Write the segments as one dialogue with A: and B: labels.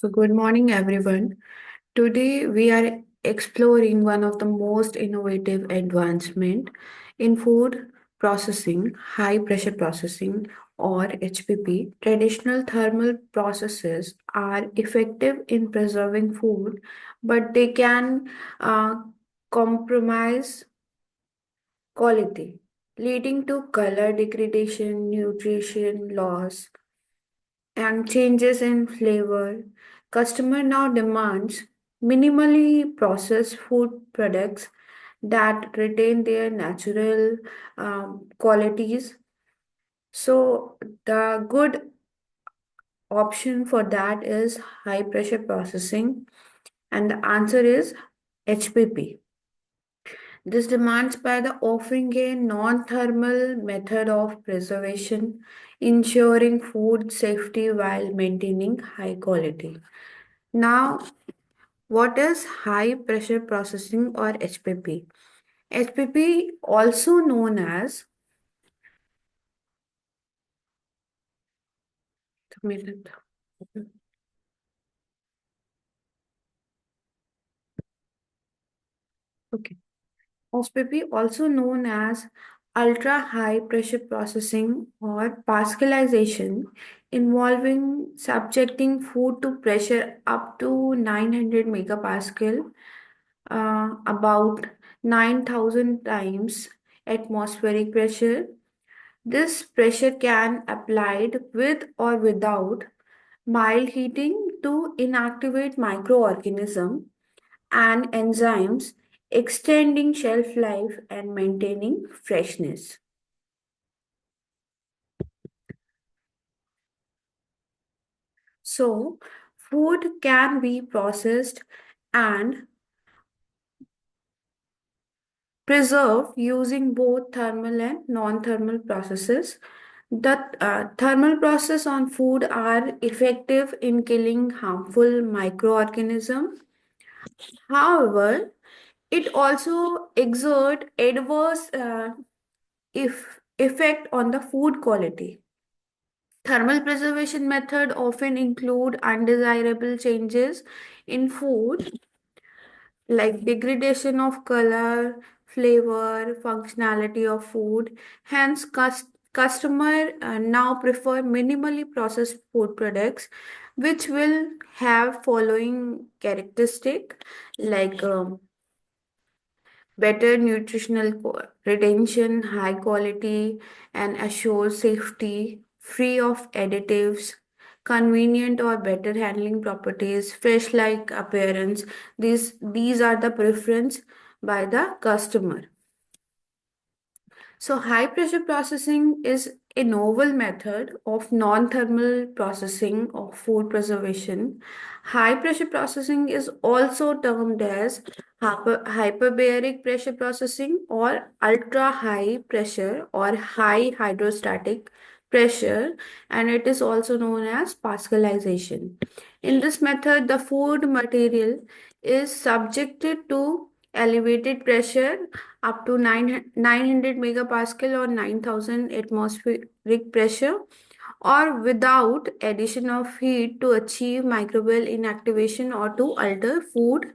A: Good morning, everyone. Today, we are exploring one of the most innovative advancement in food processing, high pressure processing, or HPP. Traditional thermal processes are effective in preserving food, but they can uh, compromise quality, leading to color degradation, nutrition loss, and changes in flavor. Customer now demands minimally processed food products that retain their natural qualities. So the good option for that is high pressure processing, and the answer is HPP. This demands by the offering a non-thermal method of preservation, ensuring food safety while maintaining high quality. Now, what is high pressure processing or HPP? HPP, also known as okay. HPP, also known as ultra high pressure processing or pascalization, involving subjecting food to pressure up to 900 megapascal, about 9,000 times atmospheric pressure. This pressure can applied with or without mild heating to inactivate microorganisms and enzymes, extending shelf life and maintaining freshness. So, food can be processed and preserved using both thermal and non-thermal processes. The thermal process on food are effective in killing harmful microorganisms. However, it also exert adverse if effect on the food quality. Thermal preservation method often include undesirable changes in food like degradation of color, flavor, functionality of food. Hence, customer now prefer minimally processed food products, which will have following characteristic like better nutritional retention, high quality, and assure safety, free of additives, convenient or better handling properties, fresh-like appearance. These are the preference by the customer. So, high pressure processing is a novel method of non thermal processing of food preservation. High pressure processing is also termed as hyperbaric pressure processing or ultra high pressure or high hydrostatic pressure, and it is also known as pascalization. In this method, the food material is subjected to elevated pressure up to 900 megapascal or 9,000 atmospheric pressure or without addition of heat to achieve microbial inactivation or to alter food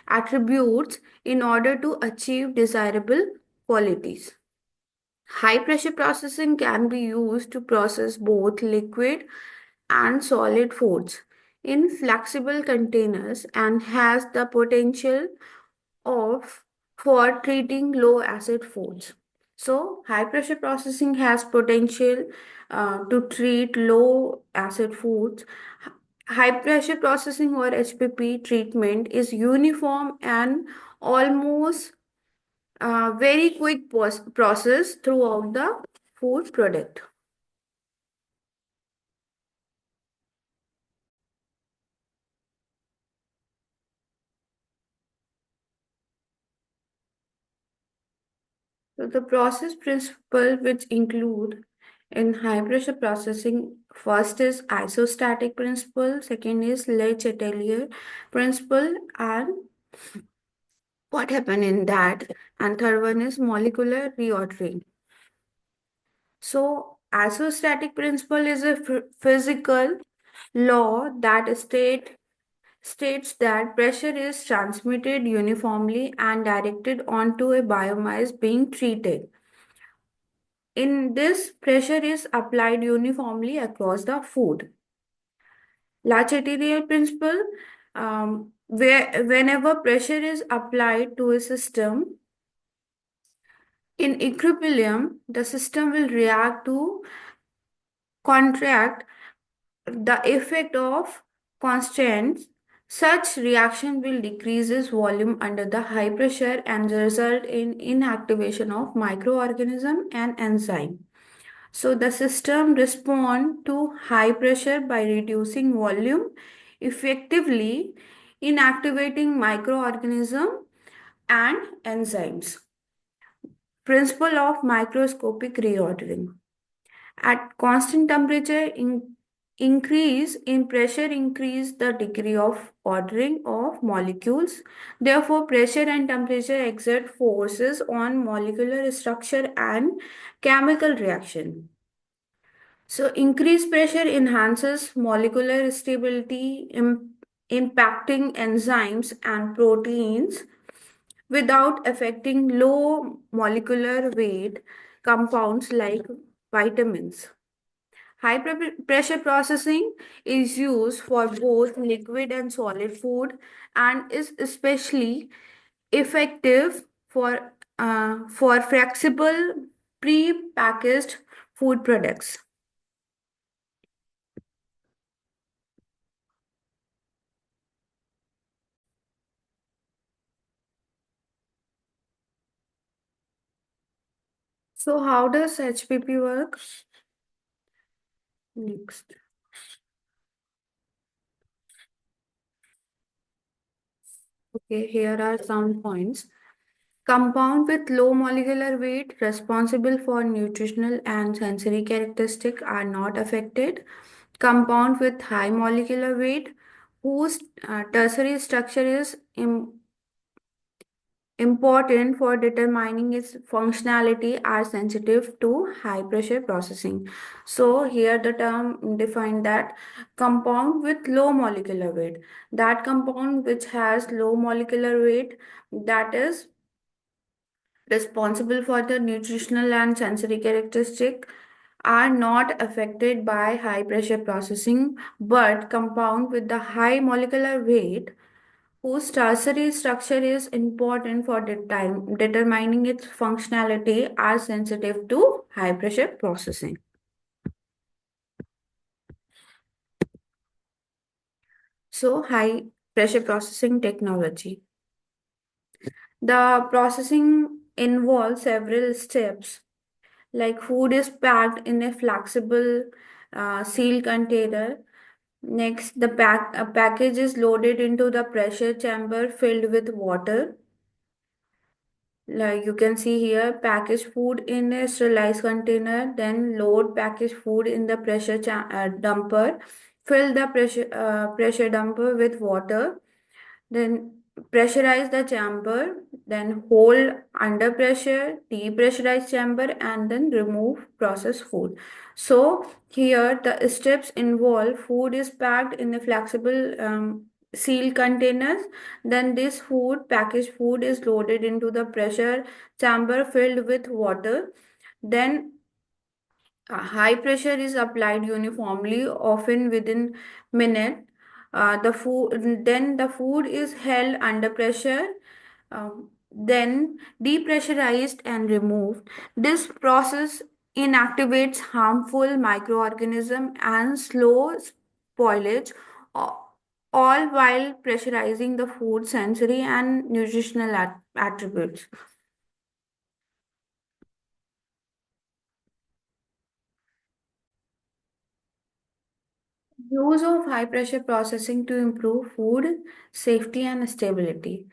A: attributes in order to achieve desirable qualities. High pressure processing can be used to process both liquid and solid foods in flexible containers and has the potential of for treating low acid foods. So, high pressure processing has potential to treat low acid foods. High pressure processing or HPP treatment is uniform and almost very quick process throughout the food product. So the process principle which include in high pressure processing, first is isostatic principle, second is Le Chatelier principle, and what happened in that, and third one is molecular reordering. So isostatic principle is a physical law that states states that pressure is transmitted uniformly and directed onto a biomass being treated. In this, pressure is applied uniformly across the food. Lachatirial principle, where whenever pressure is applied to a system in equilibrium, the system will react to contract the effect of constants. Such reaction will decrease its volume under the high pressure and result in inactivation of microorganism and enzyme. So the system respond to high pressure by reducing volume, effectively inactivating microorganism and enzymes. Principle of microscopic reordering. At constant temperature, increase in pressure increase the degree of ordering of molecules. Therefore, pressure and temperature exert forces on molecular structure and chemical reaction. So, increased pressure enhances molecular stability, impacting enzymes and proteins without affecting low molecular weight compounds like vitamins. Pressure processing is used for both liquid and solid food and is especially effective for flexible pre-packaged food products. So how does HPP work? Next. Okay, here are some points. Compound with low molecular weight responsible for nutritional and sensory characteristics are not affected. Compound with high molecular weight whose tertiary structure is important for determining its functionality are sensitive to high pressure processing. So here the term defined that compound with low molecular weight. That compound which has low molecular weight, that is responsible for the nutritional and sensory characteristic, are not affected by high pressure processing, but compound with the high molecular weight whose tertiary structure is important for determining its functionality are sensitive to high pressure processing. So high pressure processing technology. The processing involves several steps. Like food is packed in a flexible sealed container. Next, the package is loaded into the pressure chamber filled with water. Like you can see here, packaged food in a sterilized container, then load packaged food in the dumper, fill the pressure dumper with water, then pressurize the chamber, then hold under pressure, depressurize chamber, and then remove processed food. So here the steps involve food is packed in a flexible sealed containers. Then this food, packaged food, is loaded into the pressure chamber filled with water. Then high pressure is applied uniformly, often within minute. The food is held under pressure, then depressurized and removed. This process inactivates harmful microorganism and slow spoilage, a- all while pressurizing the food sensory and nutritional attributes. Use of high pressure processing to improve food safety and stability.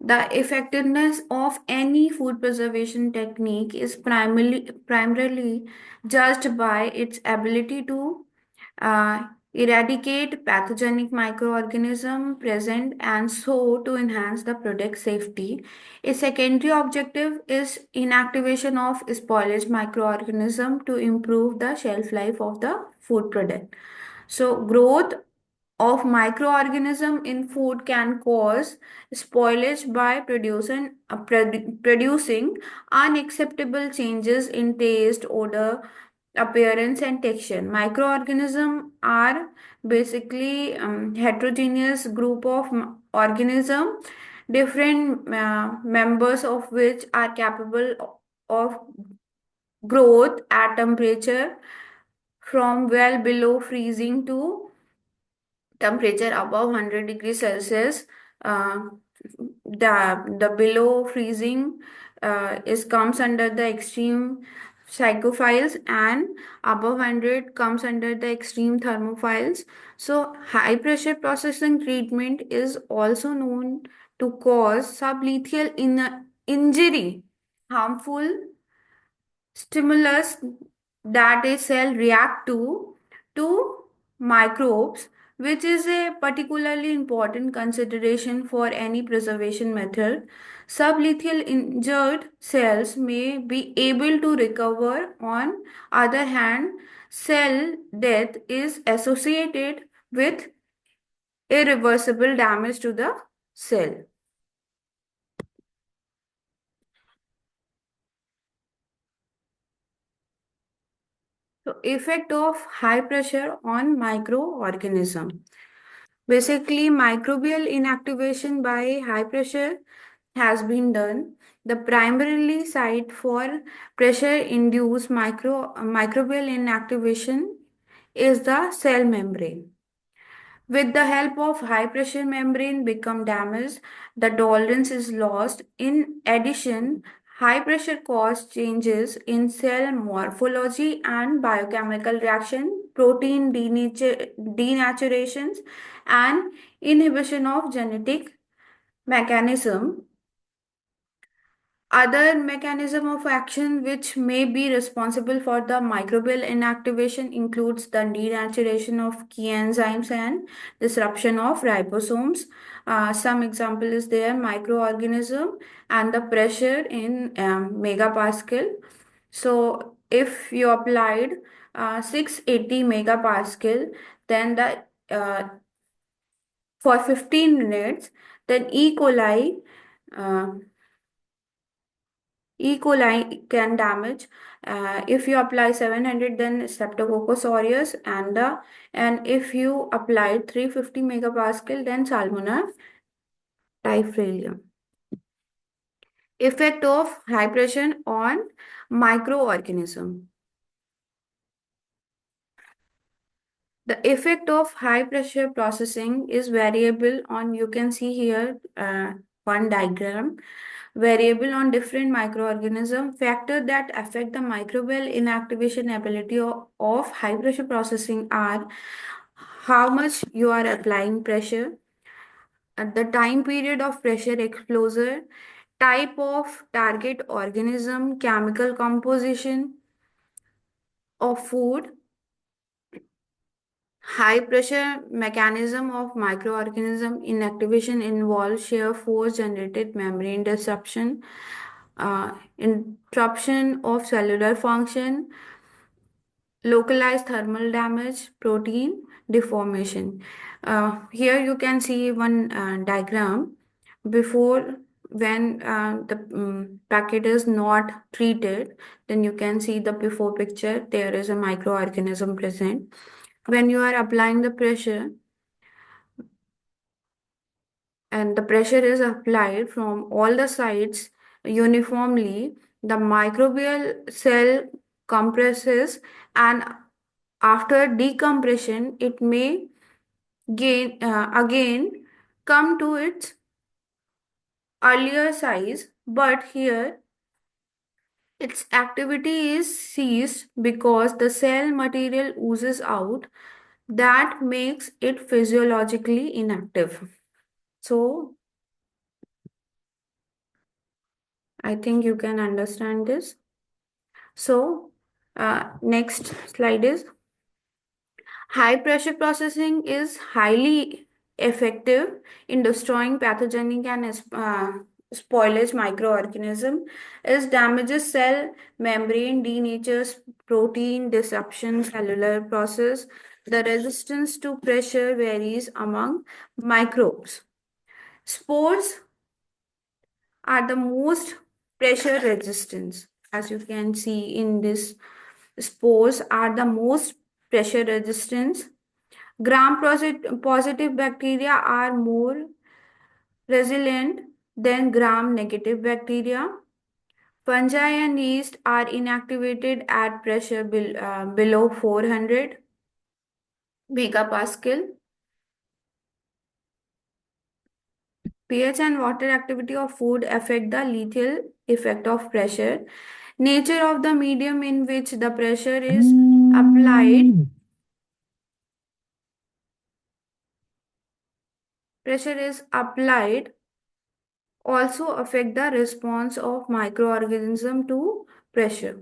A: The effectiveness of any food preservation technique is primarily judged by its ability to eradicate pathogenic microorganism present and so to enhance the product safety. A secondary objective is inactivation of spoilage microorganism to improve the shelf life of the food product. So growth of microorganism in food can cause spoilage by producing unacceptable changes in taste, odor, appearance, and texture. Microorganisms are basically heterogeneous group of organism, different members of which are capable of growth at temperature from well below freezing to temperature above 100 degrees Celsius. Uh, the below freezing is comes under the extreme psychophiles, and above 100 comes under the extreme thermophiles. So high pressure processing treatment is also known to cause sublethal injury, harmful stimulus that a cell react to microbes, which is a particularly important consideration for any preservation method. Sublethal injured cells may be able to recover. On other hand, cell death is associated with irreversible damage to the cell. So effect of high pressure on microorganism. Basically, microbial inactivation by high pressure has been done. The primarily site for pressure-induced microbial inactivation is the cell membrane. With the help of high pressure membrane become damaged, the tolerance is lost. In addition, high pressure cause changes in cell morphology and biochemical reaction, protein denaturations, and inhibition of genetic mechanism. Other mechanism of action which may be responsible for the microbial inactivation includes the denaturation of key enzymes and disruption of ribosomes. Some example is there microorganism and the pressure in megapascal. So if you applied 680 megapascal, then the for 15 minutes, then uh, E. coli can damage. If you apply 700, then Streptococcus aureus, and if you apply 350 megapascal, then Salmonella typhimurium. Effect of high pressure on microorganism. The effect of high pressure processing is variable on, you can see here one diagram, variable on different microorganism. Factors that affect the microbial inactivation ability of high pressure processing are how much you are applying pressure, at the time period of pressure exposure, type of target organism, chemical composition of food. High pressure mechanism of microorganism inactivation involves shear force generated membrane disruption, interruption of cellular function, localized thermal damage, protein deformation. Here you can see one diagram before when the packet is not treated, then you can see the before picture, there is a microorganism present. When you are applying the pressure and the pressure is applied from all the sides uniformly, the microbial cell compresses, and after decompression it may again come to its earlier size, but here its activity is ceased because the cell material oozes out that makes it physiologically inactive. So I think you can understand this. So next slide is high pressure processing is highly effective in destroying pathogenic and spoilage microorganism. It damages cell membrane, denatures protein, disruption cellular process, The resistance to pressure varies among microbes. Spores are the most pressure resistant. As you can see in this, spores are the most pressure resistant. Positive bacteria are more resilient than gram negative bacteria. Fungi and yeast are inactivated at pressure below 400 megapascal. pH and water activity of food affect the lethal effect of pressure. Nature of the medium in which the pressure is applied also affect the response of microorganism to pressure.